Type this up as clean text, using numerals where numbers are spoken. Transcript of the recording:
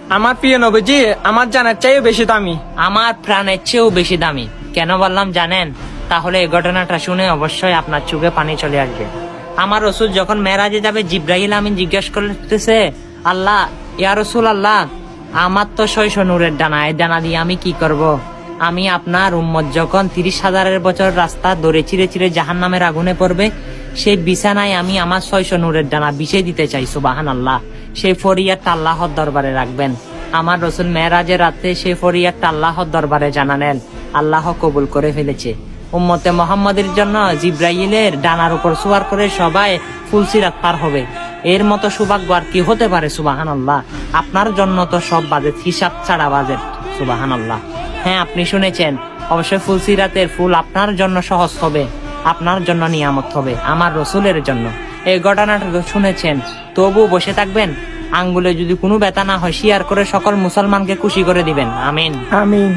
আমার প্রিয় নবীজি আমার জানার চেয়েও বেশি দামি। আমার প্রাণের চেয়েও বেশি দামি। কেন বললাম জানেন? তাহলে এই ঘটনাটা শুনে অবশ্যই আপনার চোখে পানি চলে আসবে। আমার রসুল যখন মেরাজে যাবে, জিব্রাইল আমিন জিজ্ঞেস করতেছে, আল্লাহ, ইয়া রসুল আল্লাহ, আমার তো 600 নূরের ডানা, এই ডানা দিয়ে আমি কি করব? আমি আপনার উম্মত যখন 30,000 বছর রাস্তা দৌড়ে চিরে চিরে জাহান্নামের আগুনে পড়বে, সেই বিছানায় আমি আমার 600 নূরের ডানা বিছিয়ে দিতে চাই। সুবহানাল্লাহ। সেই ফরিয়াদটা আল্লাহর দরবারে রাখবেন। আমার রসুল মেরাজের রাতে সেই ফরিয়াদটা আল্লাহর দরবারে জানালেন। আল্লাহ কবুল করে ফেলেছে। উম্মতে মুহাম্মাদের জন্য জিব্রাইলের ডানার উপর সওয়ার করে সবাই ফুলসিরাত পার হবে। এর মতো সৌভাগ্য আর কি হতে পারে? সুবহানাল্লাহ। আপনার জন্য তো সব বাজেট হিসাব ছাড়া বাজেট। সুবহানাল্লাহ। হ্যাঁ, আপনি শুনেছেন, অবশ্যই ফুলসিরাতের ফুল আপনার জন্য সহজ হবে, আপনার জন্য নিয়ামত হবে, আমার রসুলের জন্য। এই ঘটনাটা তো শুনেছেন, তবু বসে থাকবেন? আঙ্গুলে যদি কোনো ব্যথা না হয় শেয়ার করে সকল মুসলমানকে খুশি করে দিবেন। আমিন। আমিন।